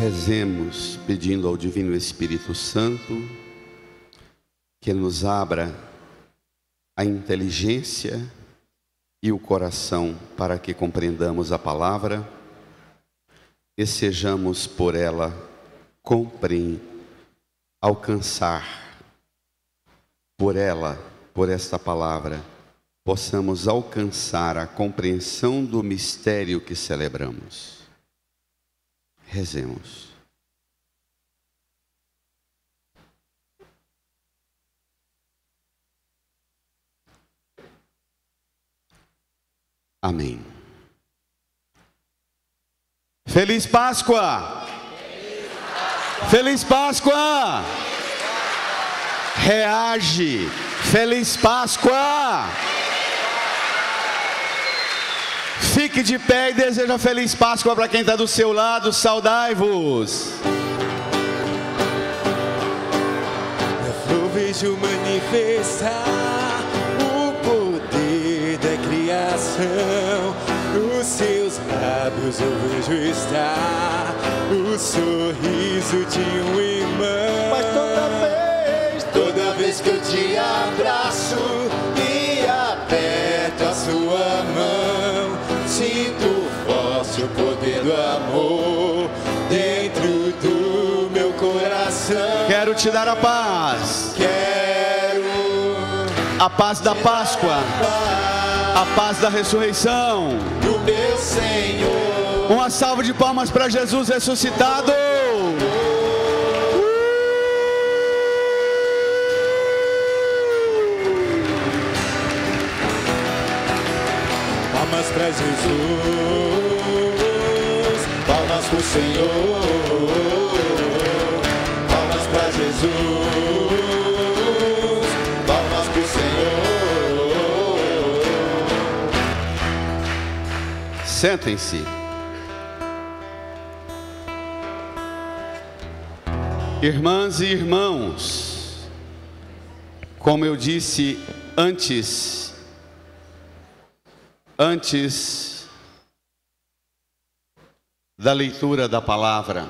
Rezemos pedindo ao Divino Espírito Santo que nos abra a inteligência e o coração para que compreendamos a palavra e sejamos por ela alcançar por ela, por esta palavra, possamos alcançar a compreensão do mistério que celebramos. Rezemos. Amém. Feliz Páscoa! Feliz Páscoa! Reage! Feliz Páscoa! Fique de pé e deseja Feliz Páscoa para quem está do seu lado. Saudai-vos! Eu vejo manifestar o poder da criação. Nos seus lábios eu vejo estar o sorriso de um irmão. Mas toda vez que eu te abraço e aperto a sua mão, sinto forte o poder do amor dentro do meu coração. Quero te dar a paz. Quero a paz da Páscoa. A paz da ressurreição do meu Senhor. Uma salva de palmas para Jesus ressuscitado. Palmas para Jesus, palmas para o Senhor, palmas para Jesus, palmas para o Senhor. Sentem-se. Irmãs e irmãos, como eu disse antes da leitura da palavra,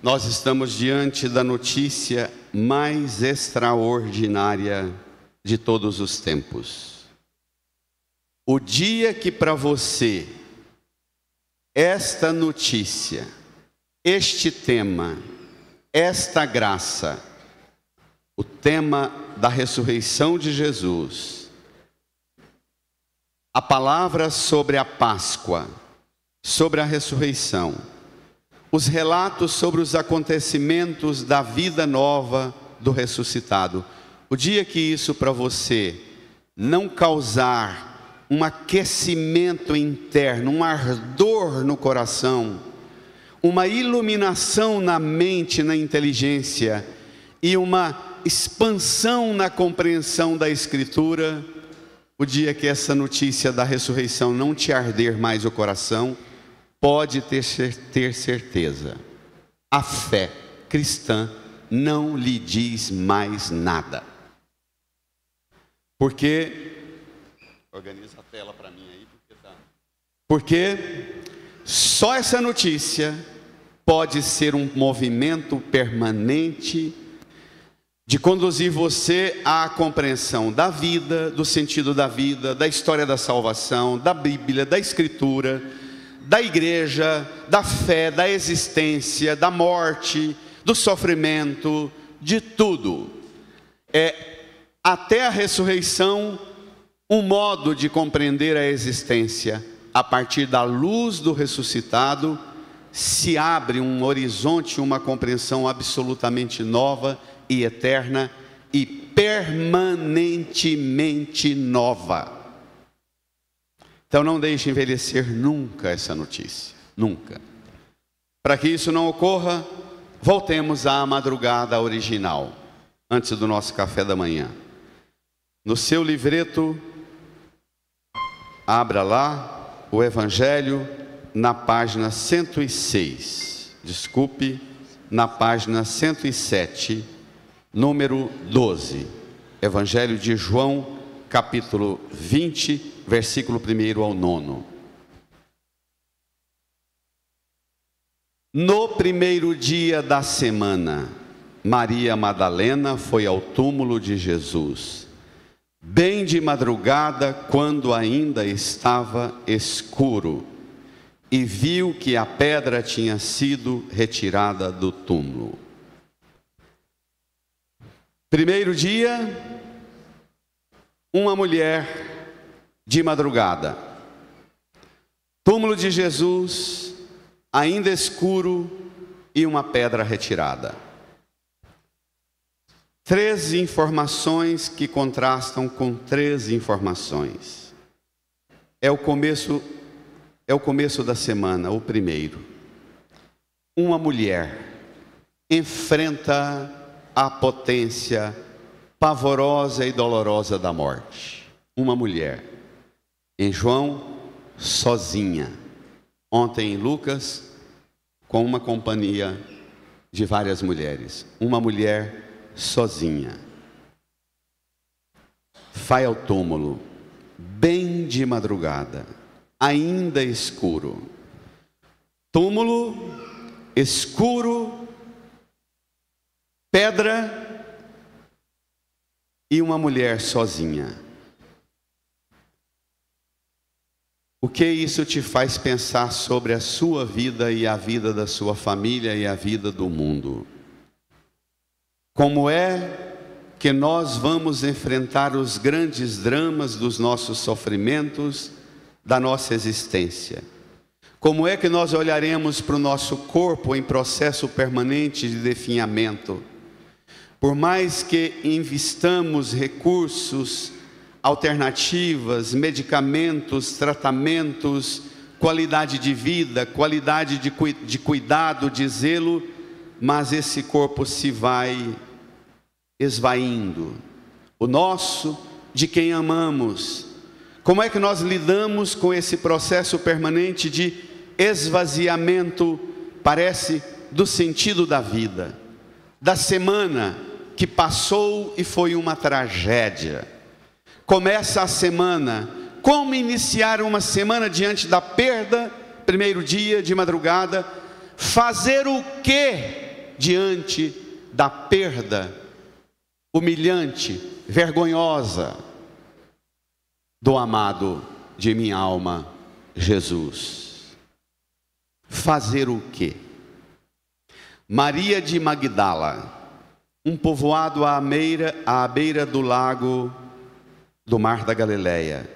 nós estamos diante da notícia mais extraordinária de todos os tempos. O dia que para você esta notícia, este tema, esta graça, o tema da ressurreição de Jesus, a palavra sobre a Páscoa, sobre a ressurreição, os relatos sobre os acontecimentos da vida nova do ressuscitado. O dia que isso para você não causar um aquecimento interno, um ardor no coração, uma iluminação na mente, na inteligência e uma expansão na compreensão da Escritura, o dia que essa notícia da ressurreição não te arder mais o coração, pode ter certeza, a fé cristã não lhe diz mais nada. Porque, organiza a tela para mim aí, porque só essa notícia pode ser um movimento permanente de conduzir você à compreensão da vida, do sentido da vida, da história da salvação, da Bíblia, da Escritura, da igreja, da fé, da existência, da morte, do sofrimento, de tudo. Até a ressurreição, um modo de compreender a existência. A partir da luz do ressuscitado, se abre um horizonte, uma compreensão absolutamente nova e eterna e permanentemente nova. Então não deixe envelhecer nunca essa notícia, nunca. Para que isso não ocorra, voltemos à madrugada original, antes do nosso café da manhã. No seu livreto, abra lá o Evangelho na página 106, desculpe, na página 107, número 12, Evangelho de João, capítulo 20, versículo 1 ao 9. No primeiro dia da semana, Maria Madalena foi ao túmulo de Jesus, bem de madrugada, quando ainda estava escuro, e viu que a pedra tinha sido retirada do túmulo. Primeiro dia, uma mulher de madrugada. Túmulo de Jesus, ainda escuro, e uma pedra retirada. 3 informações que contrastam com 3 informações. É o começo da semana, o primeiro. Uma mulher enfrenta a potência pavorosa e dolorosa da morte. Uma mulher. Em João, sozinha. Ontem em Lucas, com uma companhia de várias mulheres. Uma mulher sozinha. Vai ao túmulo, bem de madrugada, ainda escuro. Túmulo, escuro, pedra e uma mulher sozinha. O que isso te faz pensar sobre a sua vida e a vida da sua família e a vida do mundo? Como é que nós vamos enfrentar os grandes dramas dos nossos sofrimentos, da nossa existência? Como é que nós olharemos para o nosso corpo em processo permanente de definhamento? Por mais que investamos recursos, alternativas, medicamentos, tratamentos, qualidade de vida, qualidade de cuidado, de zelo, mas esse corpo se vai esvaindo. O nosso, de quem amamos. Como é que nós lidamos com esse processo permanente de esvaziamento, parece, do sentido da vida? Da semana que passou e foi uma tragédia. Começa a semana. Como iniciar uma semana diante da perda? Primeiro dia de madrugada. Fazer o que diante da perda humilhante, vergonhosa do amado de minha alma, Jesus? Fazer o que? Maria de Magdala, um povoado à beira do lago do Mar da Galileia.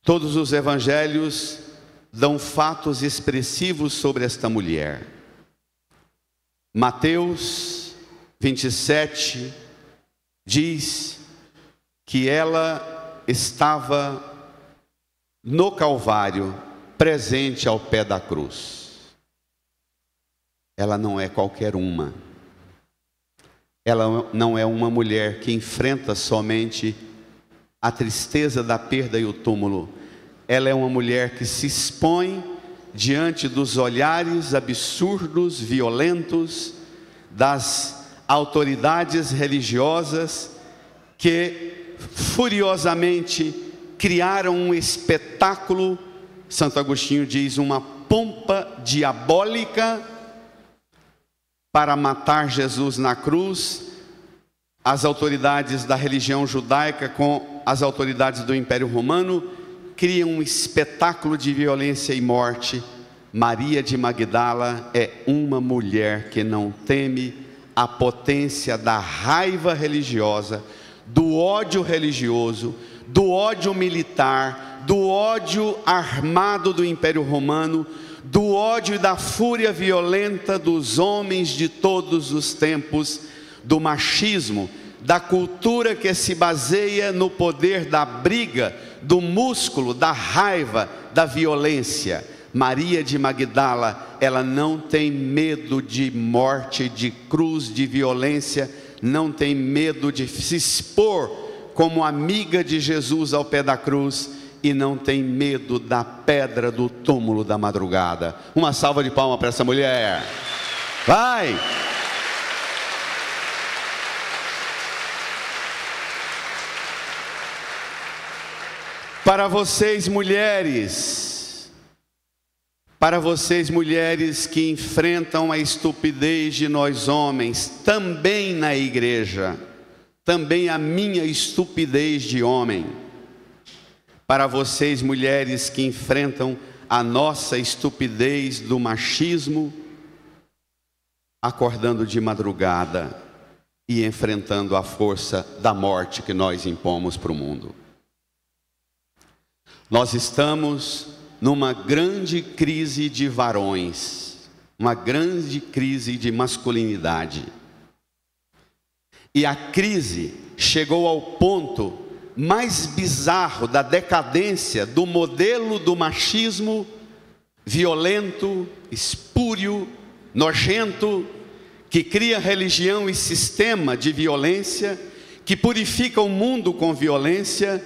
Todos os evangelhos dão fatos expressivos sobre esta mulher. Mateus 27 diz que ela estava no Calvário, presente ao pé da cruz. Ela não é qualquer uma. Ela não é uma mulher que enfrenta somente a tristeza da perda e o túmulo. Ela é uma mulher que se expõe diante dos olhares absurdos, violentos, das autoridades religiosas que furiosamente criaram um espetáculo, Santo Agostinho diz, uma pompa diabólica, para matar Jesus na cruz. As autoridades da religião judaica com as autoridades do Império Romano criam um espetáculo de violência e morte. Maria de Magdala é uma mulher que não teme a potência da raiva religiosa, do ódio religioso, do ódio militar, do ódio armado do Império Romano, do ódio e da fúria violenta dos homens de todos os tempos, do machismo, da cultura que se baseia no poder da briga, do músculo, da raiva, da violência. Maria de Magdala, ela não tem medo de morte, de cruz, de violência, não tem medo de se expor como amiga de Jesus ao pé da cruz, e não tem medo da pedra do túmulo da madrugada. Uma salva de palmas para essa mulher. Vai! Para vocês mulheres, Para vocês, mulheres que enfrentam a estupidez de nós homens, também na igreja, também a minha estupidez de homem. Para vocês, mulheres que enfrentam a nossa estupidez do machismo, acordando de madrugada e enfrentando a força da morte que nós impomos para o mundo. Nós estamos numa grande crise de varões, uma grande crise de masculinidade. E a crise chegou ao ponto mais bizarro da decadência do modelo do machismo violento, espúrio, nojento, que cria religião e sistema de violência, que purifica o mundo com violência.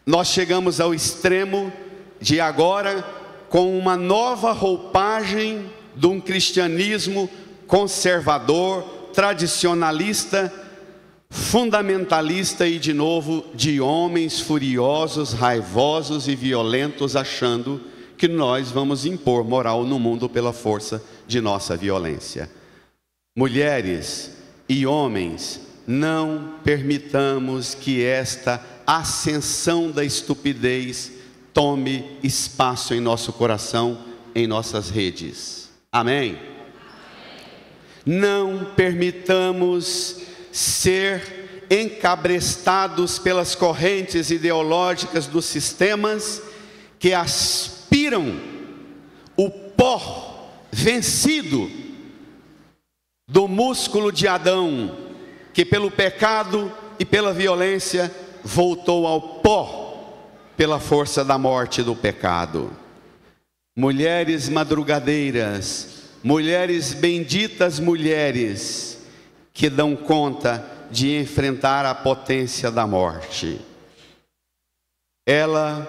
Nós chegamos ao extremo de agora, com uma nova roupagem de um cristianismo conservador, tradicionalista, fundamentalista e de novo de homens furiosos, raivosos e violentos, achando que nós vamos impor moral no mundo pela força de nossa violência. Mulheres e homens, não permitamos que esta ascensão da estupidez tome espaço em nosso coração, em nossas redes. Amém? Não permitamos ser encabrestados pelas correntes ideológicas dos sistemas que aspiram o pó vencido do músculo de Adão, que pelo pecado e pela violência voltou ao pó pela força da morte do pecado. Mulheres madrugadeiras, mulheres benditas, mulheres que dão conta de enfrentar a potência da morte. Ela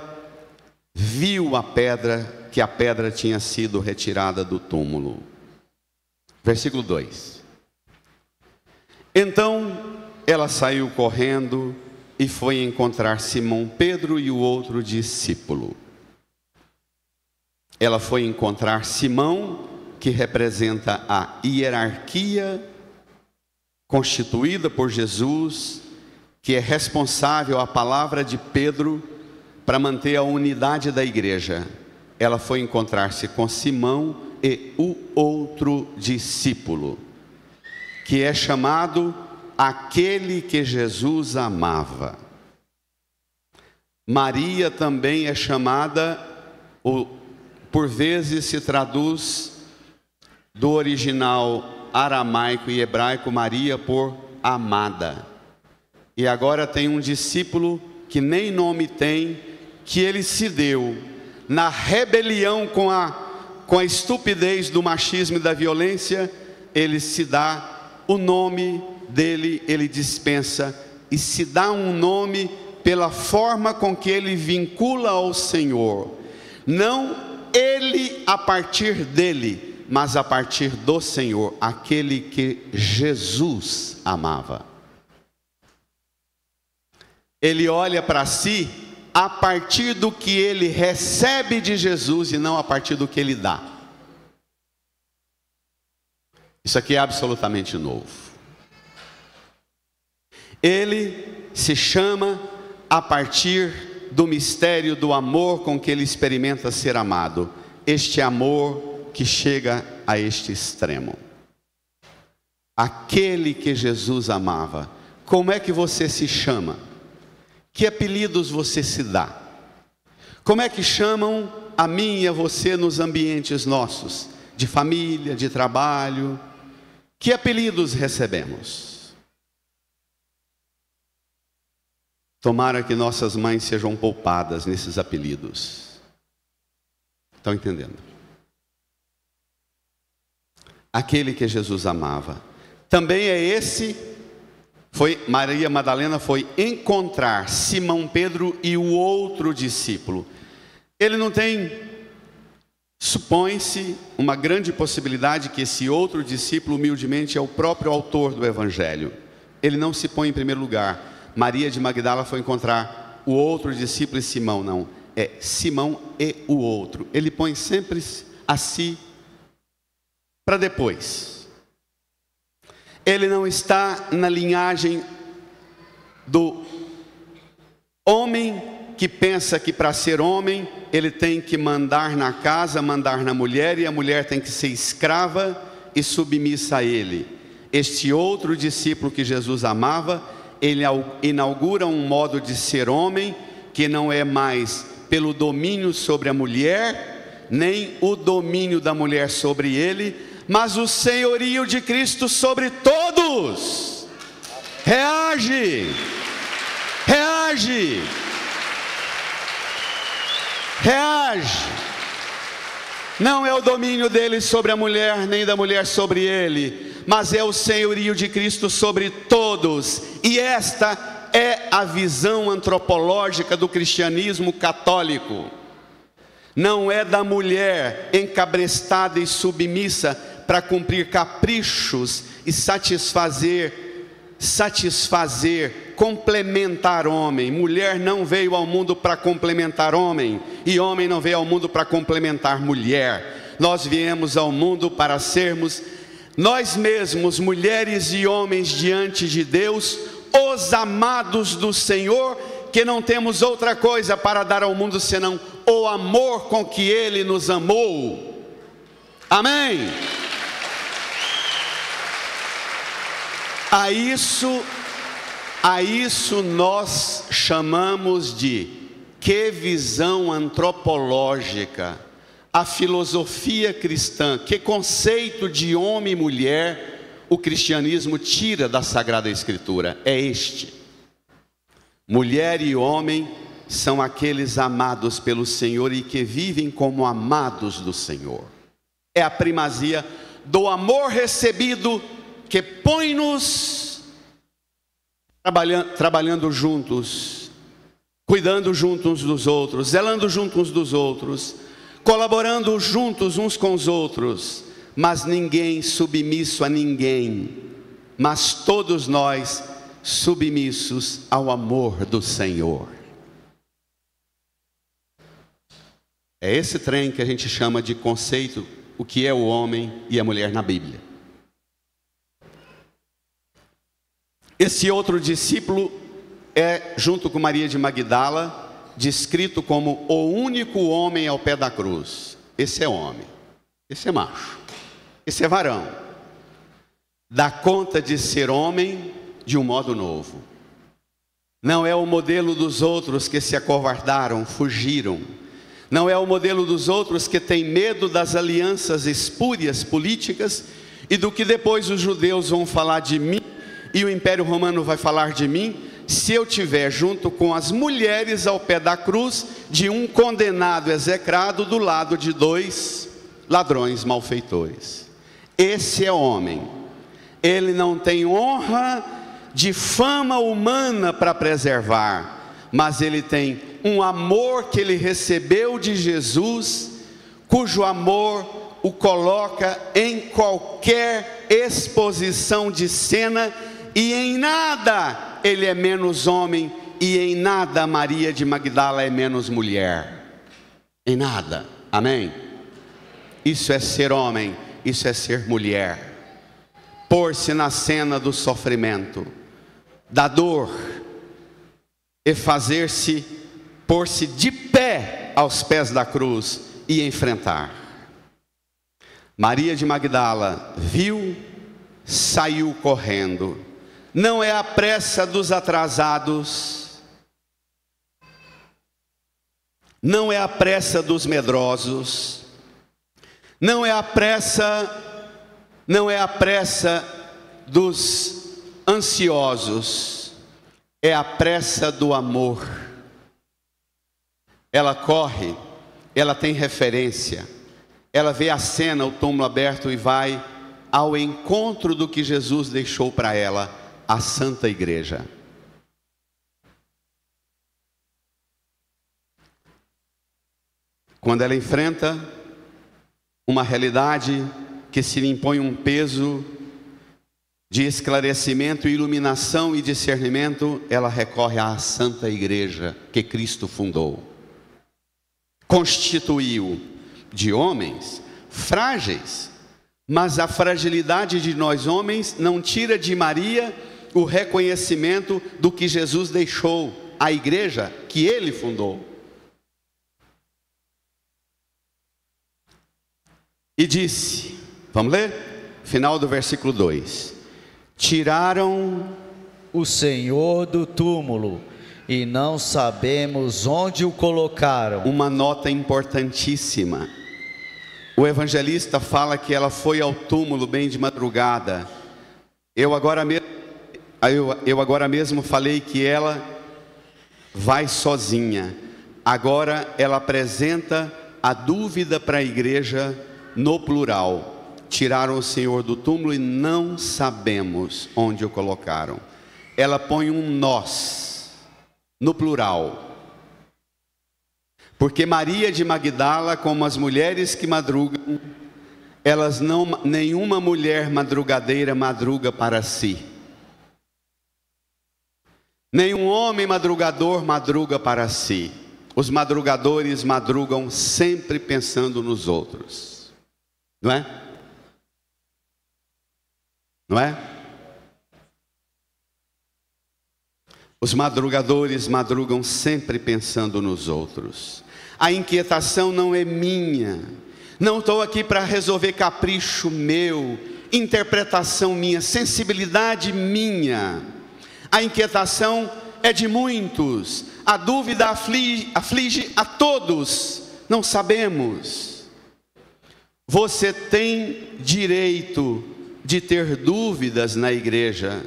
viu a pedra, que a pedra tinha sido retirada do túmulo. Versículo 2. Então ela saiu correndo e foi encontrar Simão Pedro e o outro discípulo. Ela foi encontrar Simão, que representa a hierarquia constituída por Jesus, que é responsável a palavra de Pedro para manter a unidade da igreja. Ela foi encontrar-se com Simão e o outro discípulo, que é chamado aquele que Jesus amava. Maria também é chamada, por vezes se traduz do original aramaico e hebraico, Maria por amada. E agora tem um discípulo que nem nome tem, que ele se deu na rebelião com a estupidez do machismo e da violência. Ele se dá o nome dele, ele dispensa e se dá um nome pela forma com que ele vincula ao Senhor, não ele a partir dele, mas a partir do Senhor, aquele que Jesus amava. Ele olha para si a partir do que ele recebe de Jesus e não a partir do que ele dá. Isso aqui é absolutamente novo. Ele se chama a partir do mistério do amor com que ele experimenta ser amado. Este amor que chega a este extremo. Aquele que Jesus amava. Como é que você se chama? Que apelidos você se dá? Como é que chamam a mim e a você nos ambientes nossos? De família, de trabalho? Que apelidos recebemos? Tomara que nossas mães sejam poupadas nesses apelidos. Estão entendendo? Aquele que Jesus amava. Também é esse, Maria Madalena foi encontrar Simão Pedro e o outro discípulo. Ele não tem, supõe-se, uma grande possibilidade que esse outro discípulo humildemente é o próprio autor do Evangelho. Ele não se põe em primeiro lugar. Maria de Magdala foi encontrar o outro discípulo e Simão, não. é Simão e o outro. Ele põe sempre a si para depois. Ele não está na linhagem do homem que pensa que para ser homem ele tem que mandar na casa, mandar na mulher, e a mulher tem que ser escrava e submissa a ele. Este outro discípulo que Jesus amava, ele inaugura um modo de ser homem que não é mais pelo domínio sobre a mulher, nem o domínio da mulher sobre ele, mas o senhorio de Cristo sobre todos. Reage, reage, reage. Não é o domínio dele sobre a mulher, nem da mulher sobre ele, mas é o senhorio de Cristo sobre todos. E esta é a visão antropológica do cristianismo católico. Não é da mulher encabrestada e submissa para cumprir caprichos e satisfazer, complementar homem. Mulher não veio ao mundo para complementar homem, e homem não veio ao mundo para complementar mulher. Nós viemos ao mundo para sermos nós mesmos, mulheres e homens diante de Deus, os amados do Senhor, que não temos outra coisa para dar ao mundo senão o amor com que Ele nos amou. Amém? A isso nós chamamos de que visão antropológica, a filosofia cristã, que conceito de homem e mulher o cristianismo tira da Sagrada Escritura. É este: mulher e homem são aqueles amados pelo Senhor e que vivem como amados do Senhor. É a primazia do amor recebido que põe-nos trabalhando juntos, cuidando juntos dos outros, zelando juntos dos outros, colaborando juntos uns com os outros, mas ninguém submisso a ninguém, mas todos nós submissos ao amor do Senhor. É esse trem que a gente chama de conceito, o que é o homem e a mulher na Bíblia. Esse outro discípulo é, junto com Maria de Magdala, descrito como o único homem ao pé da cruz. Esse é homem, esse é macho, esse é varão. Dá conta de ser homem de um modo novo. Não é o modelo dos outros que se acovardaram, fugiram. Não é o modelo dos outros que tem medo das alianças espúrias políticas e do que depois os judeus vão falar de mim e o Império Romano vai falar de mim, se eu estiver junto com as mulheres ao pé da cruz de um condenado execrado do lado de dois ladrões malfeitores. Esse é homem. Ele não tem honra de fama humana para preservar, mas ele tem um amor que ele recebeu de Jesus, cujo amor o coloca em qualquer exposição de cena, e em nada ele é menos homem, e em nada Maria de Magdala é menos mulher. Em nada. Amém? Isso é ser homem, isso é ser mulher. Pôr-se na cena do sofrimento, da dor, e fazer-se, pôr-se de pé aos pés da cruz e enfrentar. Maria de Magdala viu, saiu correndo. Não é a pressa dos atrasados, não é a pressa dos medrosos, não é a pressa dos ansiosos, é a pressa do amor. Ela corre, ela tem referência, ela vê a cena, o túmulo aberto, e vai ao encontro do que Jesus deixou para ela, a Santa Igreja. Quando ela enfrenta uma realidade que se lhe impõe um peso de esclarecimento, iluminação e discernimento, ela recorre à Santa Igreja que Cristo fundou. constituiu de homens frágeis, mas a fragilidade de nós homens não tira de Maria o reconhecimento do que Jesus deixou à igreja que ele fundou. E disse, vamos ler? Final do versículo 2: tiraram o Senhor do túmulo e não sabemos onde o colocaram. Uma nota importantíssima. O evangelista fala que ela foi ao túmulo bem de madrugada. Eu agora mesmo falei que ela vai sozinha. Agora ela apresenta a dúvida para a igreja no plural. Tiraram o Senhor do túmulo e não sabemos onde o colocaram. Ela põe um nós no plural. Porque Maria de Magdala, como as mulheres que madrugam, nenhuma mulher madrugadeira madruga para si. Nenhum homem madrugador madruga para si. Os madrugadores madrugam sempre pensando nos outros. Não é? Não é? Os madrugadores madrugam sempre pensando nos outros. A inquietação não é minha. Não estou aqui para resolver capricho meu, interpretação minha, sensibilidade minha. A inquietação é de muitos. A dúvida aflige a todos. Não sabemos. Você tem direito de ter dúvidas na igreja.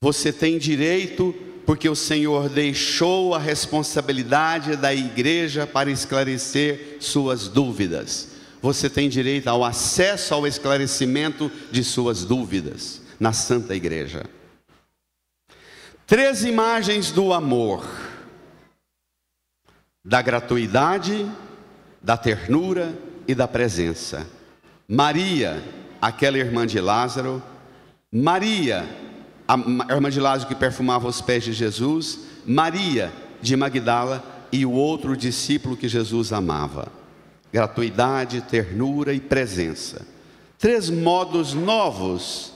Você tem direito, porque o Senhor deixou a responsabilidade da igreja para esclarecer suas dúvidas. Você tem direito ao acesso ao esclarecimento de suas dúvidas na Santa Igreja. 3 imagens do amor: da gratuidade, da ternura e da presença. Maria, aquela irmã de Lázaro. Maria, a irmã de Lázaro que perfumava os pés de Jesus. Maria de Magdala e o outro discípulo que Jesus amava. Gratuidade, ternura e presença. 3 modos novos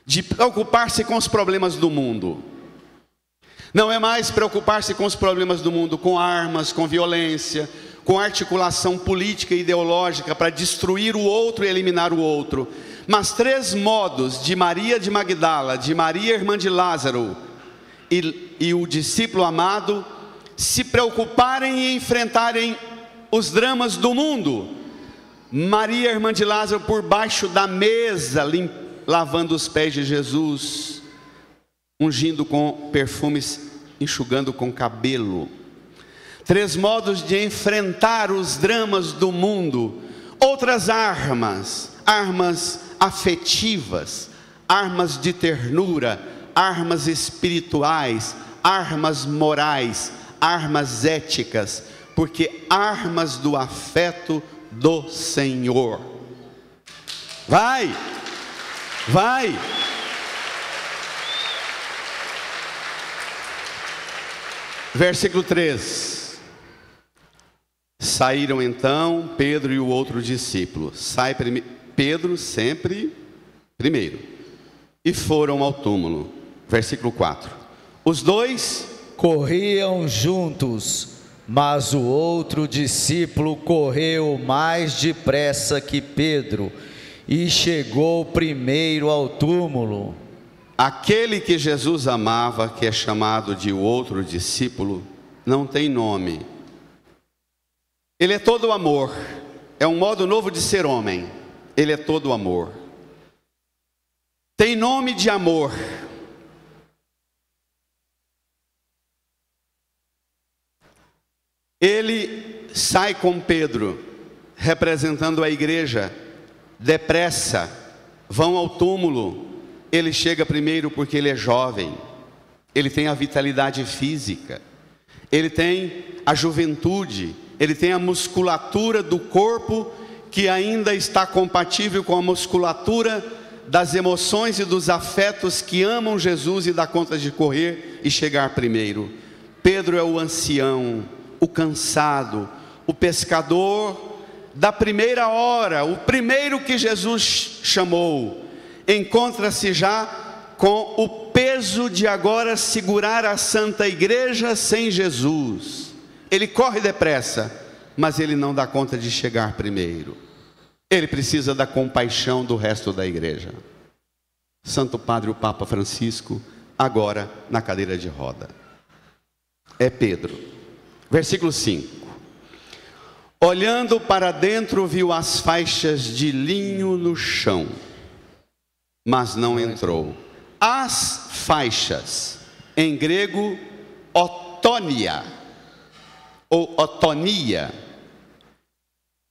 de preocupar-se com os problemas do mundo. Não é mais preocupar-se com os problemas do mundo com armas, com violência, com articulação política e ideológica para destruir o outro e eliminar o outro. Mas 3 modos de Maria de Magdala, de Maria irmã de Lázaro e o discípulo amado se preocuparem e enfrentarem os dramas do mundo. Maria irmã de Lázaro por baixo da mesa, lavando os pés de Jesus, ungindo com perfumes, enxugando com cabelo. 3 modos de enfrentar os dramas do mundo. Outras armas afetivas, armas de ternura, armas espirituais, armas morais, armas éticas, porque armas do afeto do Senhor. Vai! Versículo 3. Saíram então Pedro e o outro discípulo. Pedro sempre primeiro. E foram ao túmulo. Versículo 4. Os 2 corriam juntos, mas o outro discípulo correu mais depressa que Pedro e chegou primeiro ao túmulo. Aquele que Jesus amava, que é chamado de o outro discípulo, não tem nome. Ele é todo amor. É um modo novo de ser homem. Ele é todo amor. Tem nome de amor. Ele sai com Pedro, representando a igreja, depressa, vão ao túmulo. Ele chega primeiro porque ele é jovem, ele tem a vitalidade física, ele tem a juventude, ele tem a musculatura do corpo que ainda está compatível com a musculatura das emoções e dos afetos que amam Jesus e dá conta de correr e chegar primeiro. Pedro é o ancião, o cansado, o pescador da primeira hora, o primeiro que Jesus chamou, encontra-se já com o peso de agora segurar a Santa Igreja sem Jesus. Ele corre depressa, mas ele não dá conta de chegar primeiro. Ele precisa da compaixão do resto da igreja. Santo Padre o Papa Francisco, agora na cadeira de roda. É Pedro. Versículo 5. Olhando para dentro, viu as faixas de linho no chão, mas não entrou. As faixas, em grego, otonia, ou otonia,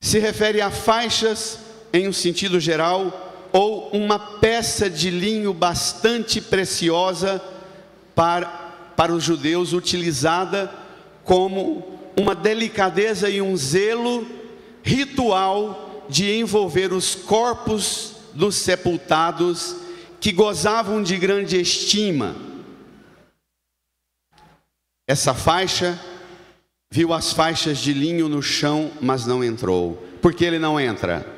se refere a faixas em um sentido geral, ou uma peça de linho bastante preciosa para os judeus, utilizada como uma delicadeza e um zelo ritual de envolver os corpos dos sepultados que gozavam de grande estima. Essa faixa, viu as faixas de linho no chão, mas não entrou. Por que ele não entra?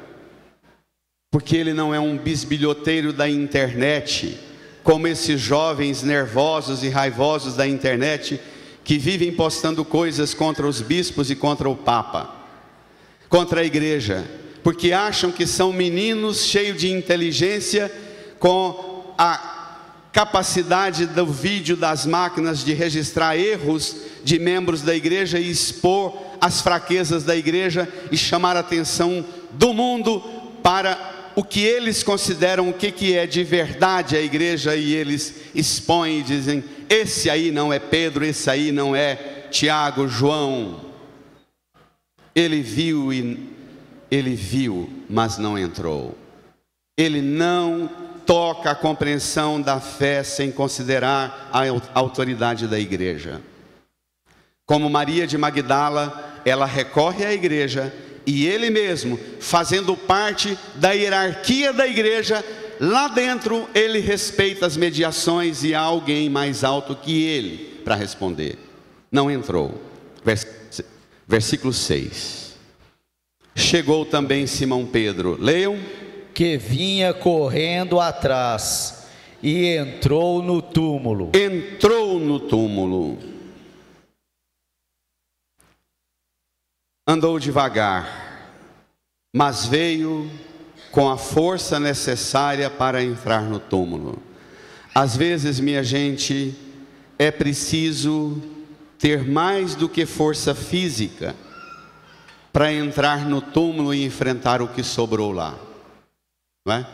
Porque ele não é um bisbilhoteiro da internet, como esses jovens nervosos e raivosos da internet, que vivem postando coisas contra os bispos e contra o Papa, contra a igreja, porque acham que são meninos cheios de inteligência, com a capacidade do vídeo das máquinas de registrar erros de membros da igreja e expor as fraquezas da igreja e chamar a atenção do mundo para o que eles consideram o que é de verdade a igreja, e eles expõem e dizem: esse aí não é Pedro, esse aí não é Tiago, João. Ele viu, mas não entrou. Ele não toca a compreensão da fé sem considerar a autoridade da igreja. Como Maria de Magdala, ela recorre à igreja, e ele mesmo, fazendo parte da hierarquia da igreja, lá dentro ele respeita as mediações e há alguém mais alto que ele para responder. Não entrou. Versículo 6. Chegou também Simão Pedro, leiam. Que vinha correndo atrás e entrou no túmulo. Entrou no túmulo. Andou devagar, mas veio com a força necessária para entrar no túmulo. Às vezes, minha gente, é preciso ter mais do que força física para entrar no túmulo e enfrentar o que sobrou lá, não é?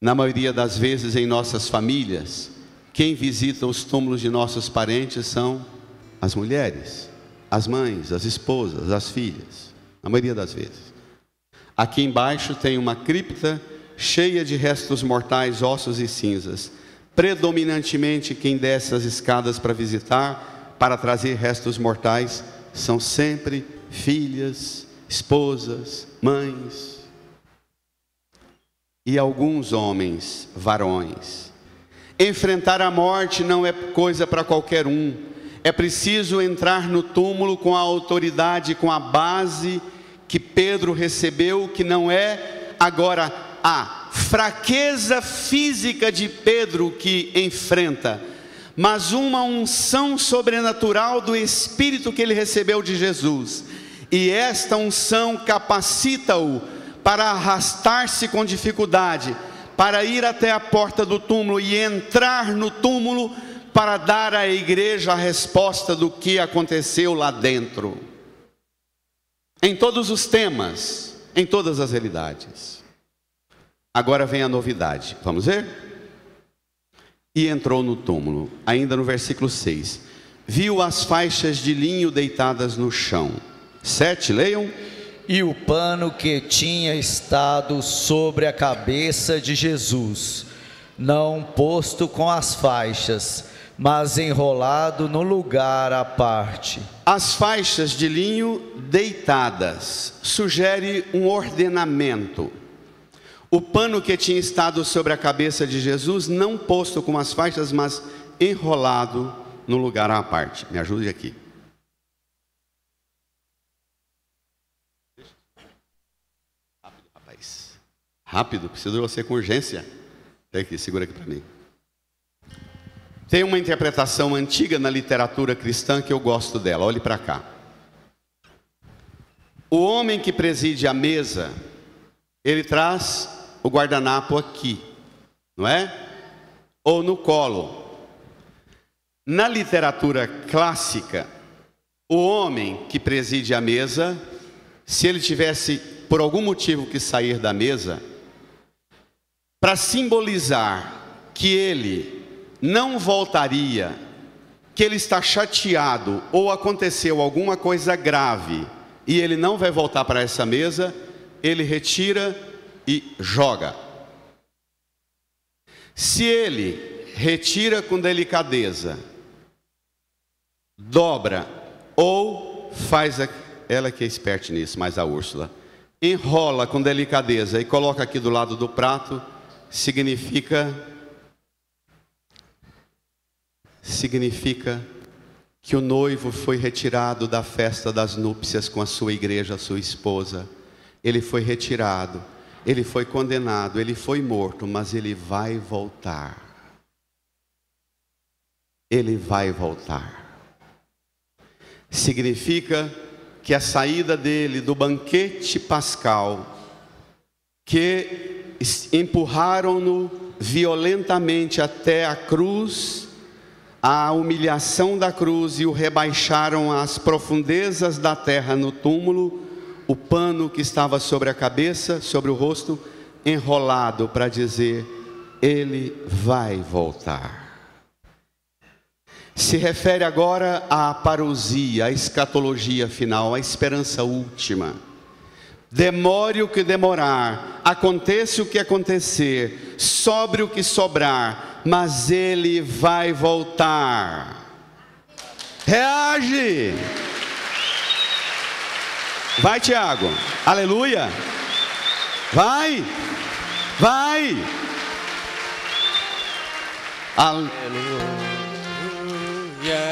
Na maioria das vezes em nossas famílias, quem visita os túmulos de nossos parentes são as mulheres, as mães, as esposas, as filhas, na maioria das vezes. Aqui embaixo tem uma cripta cheia de restos mortais, ossos e cinzas. Predominantemente quem desce as escadas para visitar, para trazer restos mortais, são sempre filhas, esposas, mães e alguns homens, varões. Enfrentar a morte não é coisa para qualquer um. É preciso entrar no túmulo com a autoridade, com a base que Pedro recebeu, que não é agora a fraqueza física de Pedro que enfrenta, mas uma unção sobrenatural do Espírito que ele recebeu de Jesus. E esta unção capacita-o para arrastar-se com dificuldade, para ir até a porta do túmulo e entrar no túmulo, para dar à igreja a resposta do que aconteceu lá dentro. Em todos os temas, em todas as realidades. Agora vem a novidade, vamos ver? E entrou no túmulo, ainda no versículo 6. Viu as faixas de linho deitadas no chão. 7, leiam. E o pano que tinha estado sobre a cabeça de Jesus, não posto com as faixas, mas enrolado no lugar à parte. As faixas de linho deitadas sugere um ordenamento. O pano que tinha estado sobre a cabeça de Jesus, não posto com as faixas, mas enrolado no lugar à parte. Me ajude aqui. Rápido, preciso de você com urgência. Tem aqui, segura aqui para mim. Tem uma interpretação antiga na literatura cristã que eu gosto dela. Olhe para cá. O homem que preside a mesa, ele traz o guardanapo aqui, não é? Ou no colo. Na literatura clássica, o homem que preside a mesa, se ele tivesse por algum motivo que sair da mesa, para simbolizar que ele não voltaria, que ele está chateado ou aconteceu alguma coisa grave e ele não vai voltar para essa mesa, ele retira e joga. Se ele retira com delicadeza, dobra ou faz, ela que é esperta nisso, mais a Úrsula, enrola com delicadeza e coloca aqui do lado do prato, significa que o noivo foi retirado da festa das núpcias com a sua igreja, a sua esposa. Ele foi retirado, ele foi condenado, ele foi morto, mas ele vai voltar. Ele vai voltar. Significa que a saída dele do banquete pascal, que empurraram-no violentamente até a cruz, a humilhação da cruz, e o rebaixaram às profundezas da terra no túmulo, o pano que estava sobre a cabeça, sobre o rosto, enrolado para dizer: ele vai voltar. Se refere agora à parousia, à escatologia final, à esperança última. Demore o que demorar, aconteça o que acontecer, sobre o que sobrar, mas ele vai voltar. Reage! Vai, Tiago. Aleluia! Vai! Vai! Aleluia.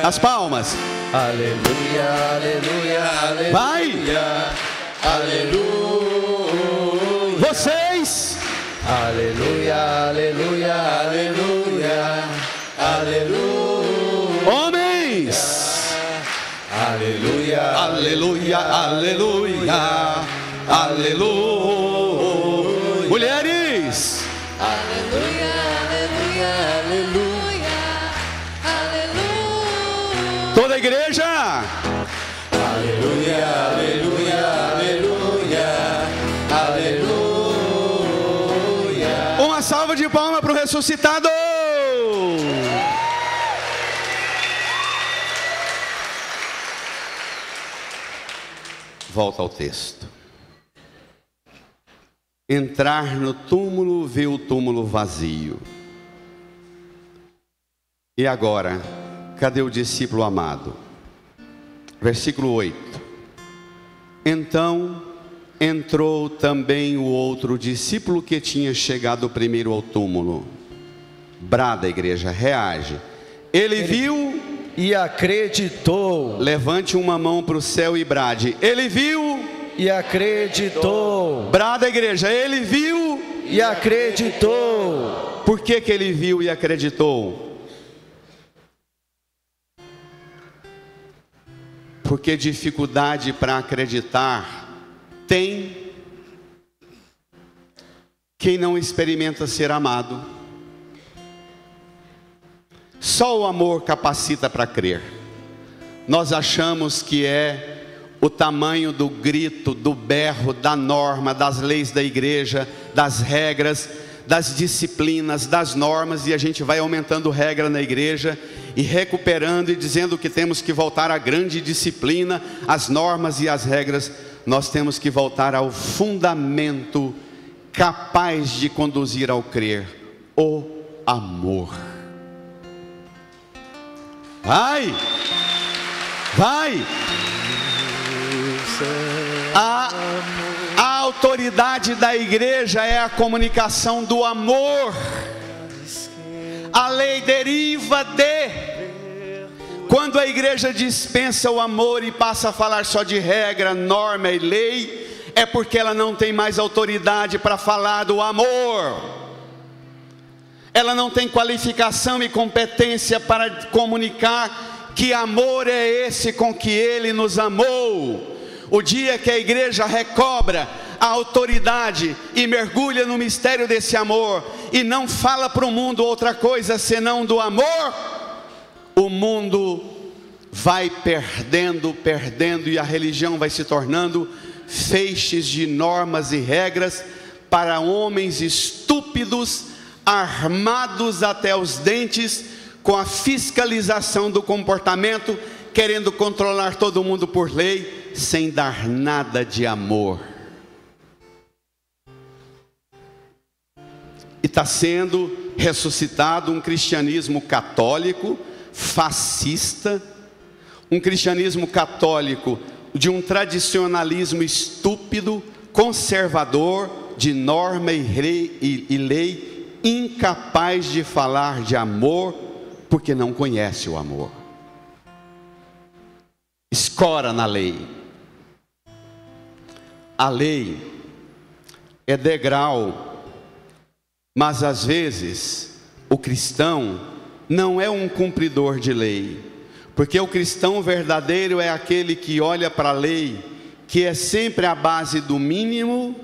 As palmas. Aleluia, aleluia, aleluia. Vai! Aleluia. Vocês! Aleluia, aleluia, aleluia. Aleluia. Homens! Aleluia, Aleluia, aleluia, aleluia. Mulheres! Aleluia, aleluia, aleluia, aleluia. Toda a igreja! aleluia, aleluia, aleluia, aleluia. Uma salva de palmas para o ressuscitado! Volta ao texto. Entrar no túmulo, ver o túmulo vazio. E agora, cadê o discípulo amado? Versículo 8. Então entrou também o outro discípulo que tinha chegado primeiro ao túmulo. Brada a igreja, reage. Ele viu e acreditou. Levante uma mão para o céu e brade. Ele viu E acreditou. Brada a igreja. Ele viu E acreditou. Por que que ele viu e acreditou? Porque dificuldade para acreditar tem quem não experimenta ser amado. Só o amor capacita para crer. Nós achamos que é o tamanho do grito, do berro, da norma, das leis da igreja, das regras, das disciplinas, das normas, e a gente vai aumentando regra na igreja e recuperando e dizendo que temos que voltar à grande disciplina, as normas e as regras. Nós temos que voltar ao fundamento capaz de conduzir ao crer: o amor. Vai! Vai! A autoridade da igreja é a comunicação do amor. A lei deriva de. Quando a igreja dispensa o amor e passa a falar só de regra, norma e lei, é porque ela não tem mais autoridade para falar do amor. Ela não tem qualificação e competência para comunicar que amor é esse com que Ele nos amou. O dia que a igreja recobra a autoridade e mergulha no mistério desse amor, e não fala para o mundo outra coisa senão do amor, o mundo vai perdendo, e a religião vai se tornando feixes de normas e regras para homens estúpidos, armados até os dentes com a fiscalização do comportamento, querendo controlar todo mundo por lei, sem dar nada de amor. E está sendo ressuscitado um cristianismo católico, fascista, um cristianismo católico de um tradicionalismo estúpido, conservador, de norma e lei, incapaz de falar de amor, porque não conhece o amor. Escora na lei. A lei é degrau, mas às vezes o cristão não é um cumpridor de lei, porque o cristão verdadeiro é aquele que olha para a lei, que é sempre a base do mínimo,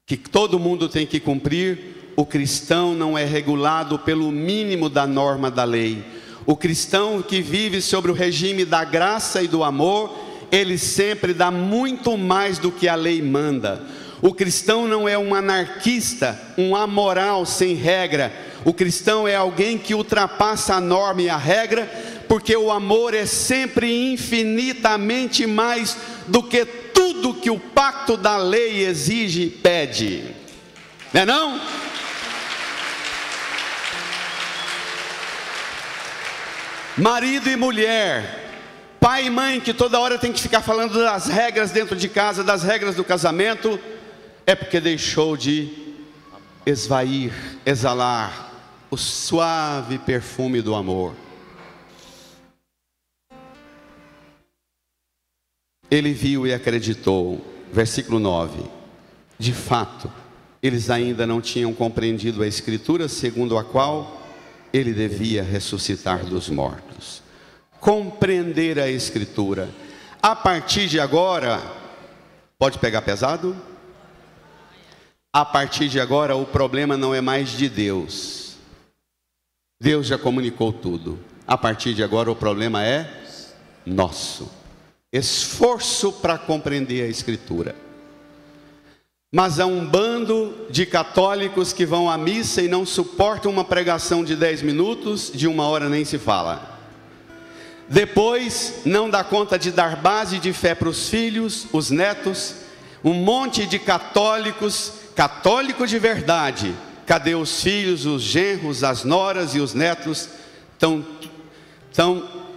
que todo mundo tem que cumprir. O cristão não é regulado pelo mínimo da norma da lei. O cristão que vive sobre o regime da graça e do amor, ele sempre dá muito mais do que a lei manda. O cristão não é um anarquista, um amoral sem regra. O cristão é alguém que ultrapassa a norma e a regra, porque o amor é sempre infinitamente mais do que tudo que o pacto da lei exige e pede. Não é não? Marido e mulher, pai e mãe que toda hora tem que ficar falando das regras dentro de casa, das regras do casamento, é porque deixou de esvair, exalar o suave perfume do amor. Ele viu e acreditou, versículo 9, de fato, eles ainda não tinham compreendido a Escritura, segundo a qual Ele devia ressuscitar dos mortos. Compreender a Escritura. A partir de agora, pode pegar pesado? A partir de agora, o problema não é mais de Deus. Deus já comunicou tudo. A partir de agora, o problema é nosso. Esforço para compreender a Escritura. Mas há um bando de católicos que vão à missa e não suportam uma pregação de 10 minutos, de 1 hora nem se fala. Depois não dá conta de dar base de fé para os filhos, os netos. Um monte de católicos, católicos de verdade. Cadê os filhos, os genros, as noras e os netos? Estão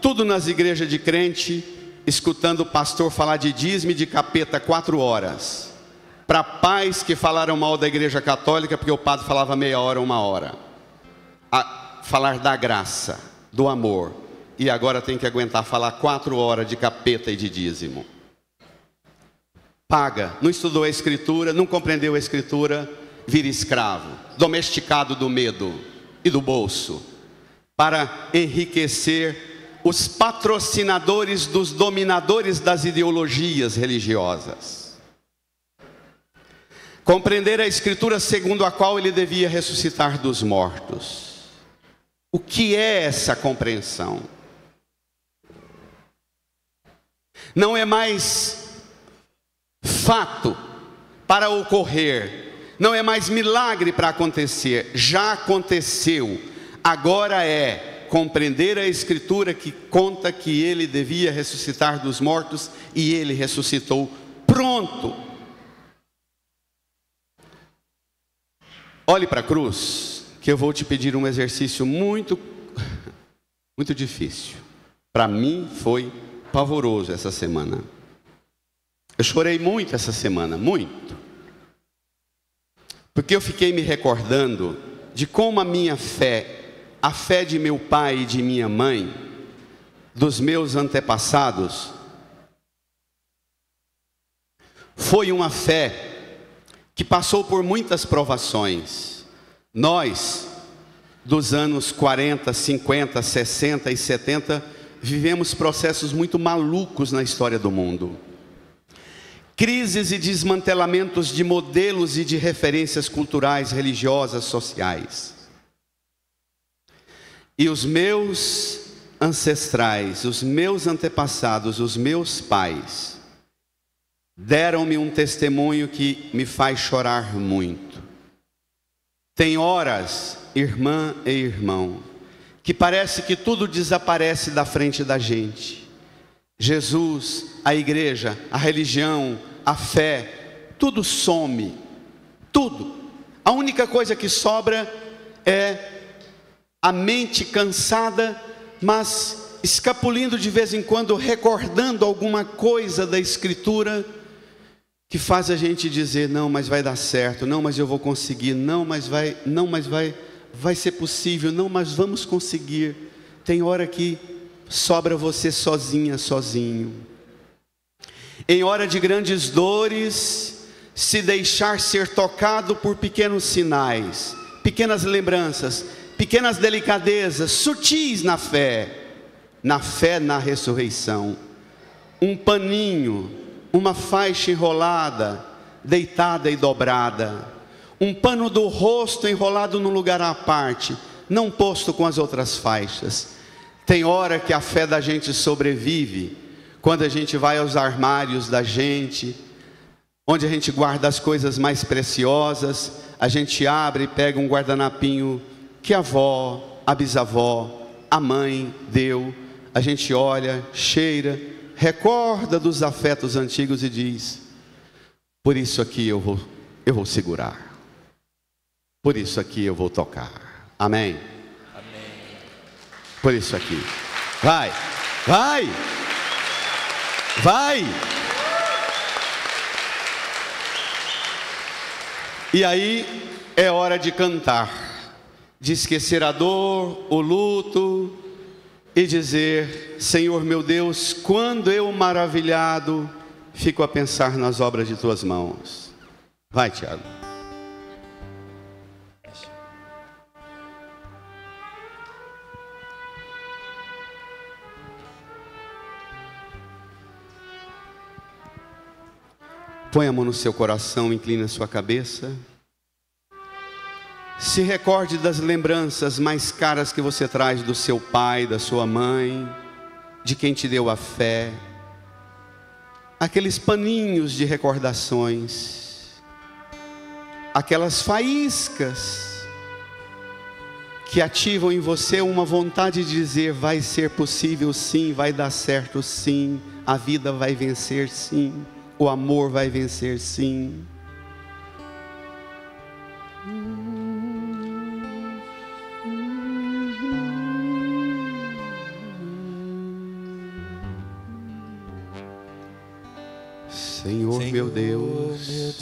tudo nas igrejas de crente, escutando o pastor falar de dízimo e de capeta 4 horas. Para pais que falaram mal da igreja católica, porque o padre falava meia hora, 1 hora. Falar da graça, do amor. E agora tem que aguentar falar 4 horas de capeta e de dízimo. Paga, não estudou a Escritura, não compreendeu a Escritura, vira escravo, domesticado do medo e do bolso, para enriquecer os patrocinadores dos dominadores das ideologias religiosas. Compreender a Escritura segundo a qual ele devia ressuscitar dos mortos. O que é essa compreensão? Não é mais fato para ocorrer, não é mais milagre para acontecer, já aconteceu. Agora é compreender a Escritura que conta que ele devia ressuscitar dos mortos e ele ressuscitou. Pronto. Olhe para a cruz, que eu vou te pedir um exercício muito difícil. Para mim foi pavoroso essa semana. Eu chorei muito essa semana, muito. Porque eu fiquei me recordando de como a minha fé, a fé de meu pai e de minha mãe, dos meus antepassados, foi uma fé que passou por muitas provações. Nós, dos anos 40, 50, 60 e 70, vivemos processos muito malucos na história do mundo. Crises e desmantelamentos de modelos e de referências culturais, religiosas, sociais. E os meus ancestrais, os meus antepassados, os meus pais, deram-me um testemunho que me faz chorar muito. Tem horas, irmã e irmão, que parece que tudo desaparece da frente da gente. Jesus, a igreja, a religião, a fé, tudo some, tudo. A única coisa que sobra é a mente cansada, mas escapulindo de vez em quando, recordando alguma coisa da Escritura, que faz a gente dizer: não, mas vai dar certo, não, mas eu vou conseguir, não, mas vai ser possível, não, mas vamos conseguir. Tem hora que sobra você sozinha, sozinho. Em hora de grandes dores, se deixar ser tocado por pequenos sinais, pequenas lembranças, pequenas delicadezas, sutis na fé na ressurreição. Um paninho, uma faixa enrolada, deitada e dobrada, um pano do rosto enrolado num lugar à parte, não posto com as outras faixas. Tem hora que a fé da gente sobrevive, quando a gente vai aos armários da gente, onde a gente guarda as coisas mais preciosas, a gente abre e pega um guardanapinho que a avó, a bisavó, a mãe deu, a gente olha, cheira, recorda dos afetos antigos e diz: por isso aqui eu vou segurar, por isso aqui eu vou tocar. Amém? Amém. Por isso aqui. Vai, vai, vai. E aí é hora de cantar, de esquecer a dor, o luto, e dizer: Senhor meu Deus, quando eu maravilhado fico a pensar nas obras de tuas mãos. Vai, Tiago. Põe a mão no seu coração, inclina a sua cabeça. Se recorde das lembranças mais caras que você traz do seu pai, da sua mãe, de quem te deu a fé. Aqueles paninhos de recordações, aquelas faíscas que ativam em você uma vontade de dizer: vai ser possível sim, vai dar certo sim, a vida vai vencer sim, o amor vai vencer sim. Senhor meu Deus,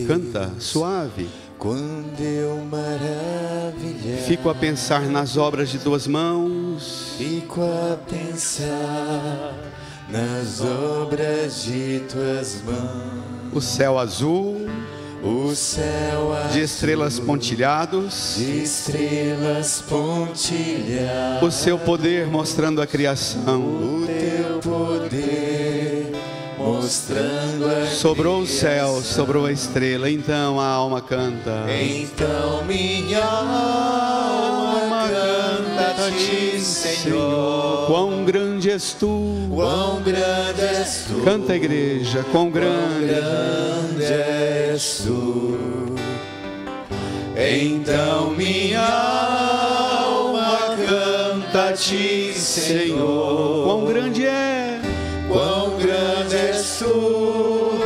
canta suave. Quando eu maravilhar, Fico a pensar nas obras de tuas mãos. Fico a pensar nas obras de tuas mãos. O céu azul, O céu de estrelas pontilhados, de estrelas pontilhadas. o seu poder mostrando a criação. O teu poder mostrando a Sobrou o céu, sobrou a estrela, então a alma canta. Então minha alma canta a ti, Senhor. Quão grande és tu, Quão grande és tu, canta a igreja, quão grande. grande és tu. Então minha alma canta a ti, Senhor. Quão grande é, Quão grande és tu,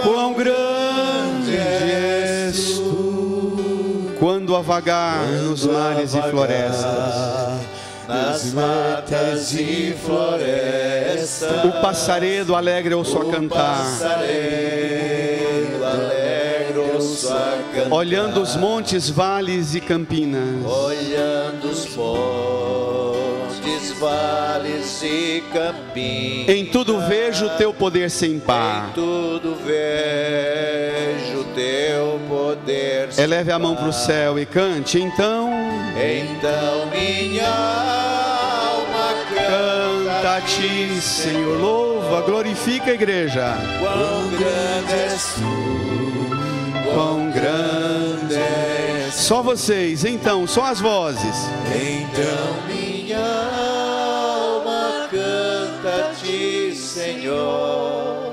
quão grande és tu. Quando a vagar nos mares e florestas, nas matas e florestas, o passaredo alegra o seu cantar. passaredo alegre o sua cantar. Olhando os montes, vales e campinas, Olhando os montes, vales e campinhos. Em tudo vejo teu poder sem par. Em tudo vejo teu poder sem Eleve a mão para o céu e cante, então. Então minha alma Canta a ti, Senhor, louva, glorifica a igreja. Quão grande és tu, Quão grande és tu. Só vocês, então, só as vozes. Então minha alma canta a ti, Senhor.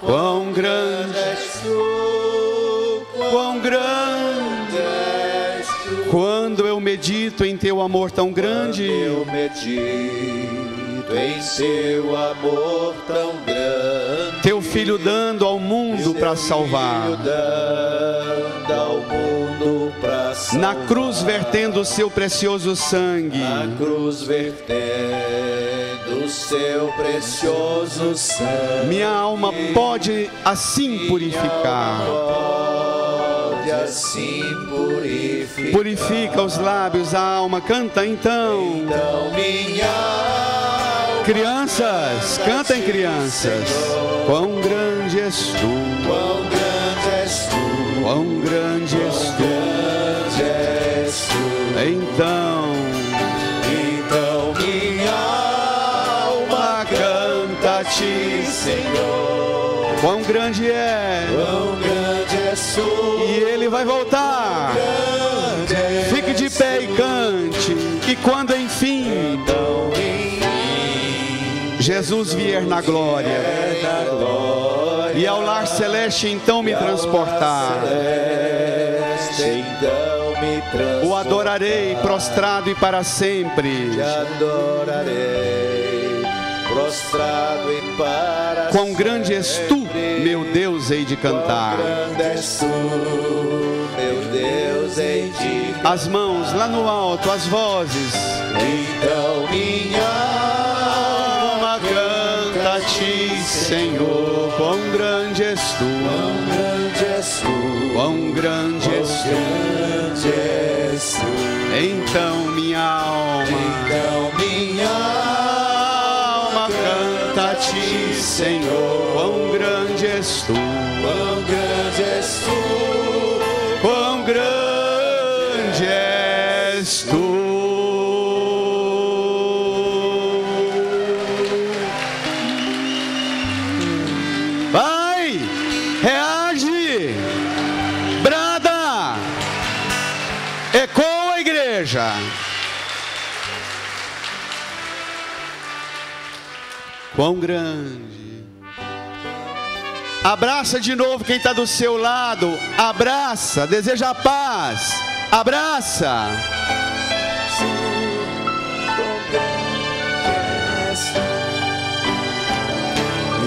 Quão grande, és tu, quão grande. és tu. Quando eu medito em teu amor tão grande, Eu medito em seu amor tão grande. teu filho dando ao mundo para salvar, Filho dando ao mundo pra salvar. na cruz vertendo o seu precioso sangue. Na cruz vertendo o seu precioso sangue. Minha alma pode assim purificar. Pode assim purificar. Purifica os lábios, a alma, canta então. Então minha alma, Crianças, cantem crianças. Quão grande és tu, quão grande és tu, quão grande és tu. grande és tu. Então, Então minha alma canta a ti, Senhor. quão grande é. Quão grande és tu. E ele vai voltar. Grande és Fique de pé e cante. E quando enfim Então Jesus vier na glória na glória e ao lar celeste então me transportar, celeste, então me o adorarei prostrado e para sempre. Te adorarei, prostrado e para Quão grande és tu, meu Deus, hei de cantar. Quão grande és tu, meu Deus, hei de cantar. As mãos lá no alto, as vozes. Então minha Alma canta a ti, Senhor. Quão grande és tu, quão grande és tu, quão grande és tu. grande és tu. Então minha alma, Então minha alma canta a ti, Senhor. Quão grande és tu, quão grande és tu. quão grande és tu. Vai, reage, brada, ecoa a igreja. Quão grande. Abraça de novo quem está do seu lado. Abraça, deseja paz. Abraça.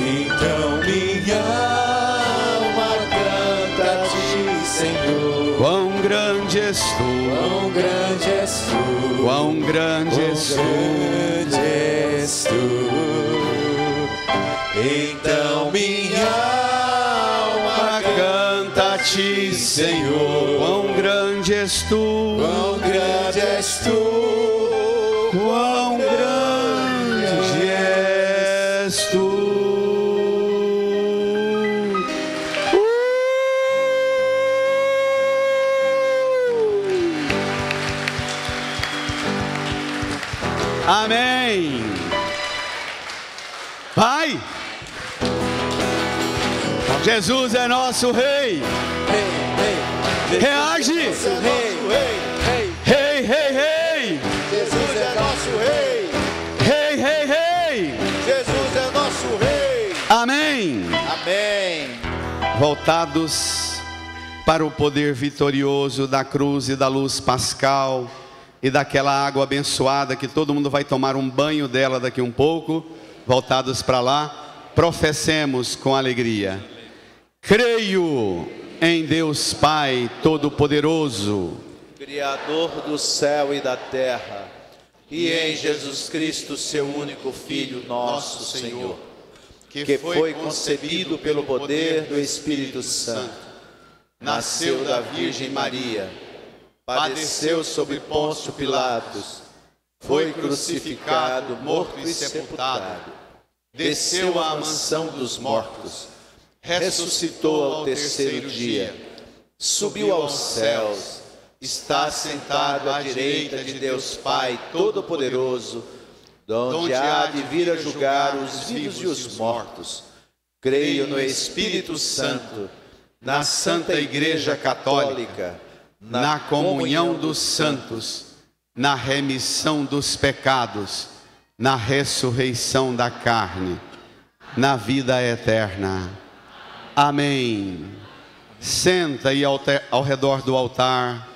Então minha alma canta a ti, Senhor. Quão grande és tu, Quão grande és tu, quão grande és tu. grande és tu. Então minha alma Canta a ti, Senhor. Quão grande és tu, quão grande és tu. quão grande és tu. Amém. Vai. Jesus é nosso rei. Reage. Rei, rei, rei. Jesus é nosso rei. Rei, rei, rei. Jesus é nosso rei. Amém. Amém. Voltados para o poder vitorioso da cruz e da luz pascal e daquela água abençoada que todo mundo vai tomar um banho dela daqui um pouco, voltados para lá, professemos com alegria. Creio em Deus Pai Todo-Poderoso, Criador do céu e da terra, e em Jesus Cristo, seu único Filho, nosso Senhor, que foi concebido pelo poder do Espírito Santo, nasceu da Virgem Maria, padeceu sob Pôncio Pilatos, foi crucificado, morto e sepultado, desceu à mansão dos mortos, ressuscitou ao terceiro dia, subiu aos céus, está sentado à direita de Deus Pai Todo-Poderoso, donde há de vir a julgar os vivos e os mortos. Creio no Espírito Santo, na Santa Igreja Católica, na comunhão dos santos, na remissão dos pecados, na ressurreição da carne, na vida eterna. Amém. Senta aí ao redor do altar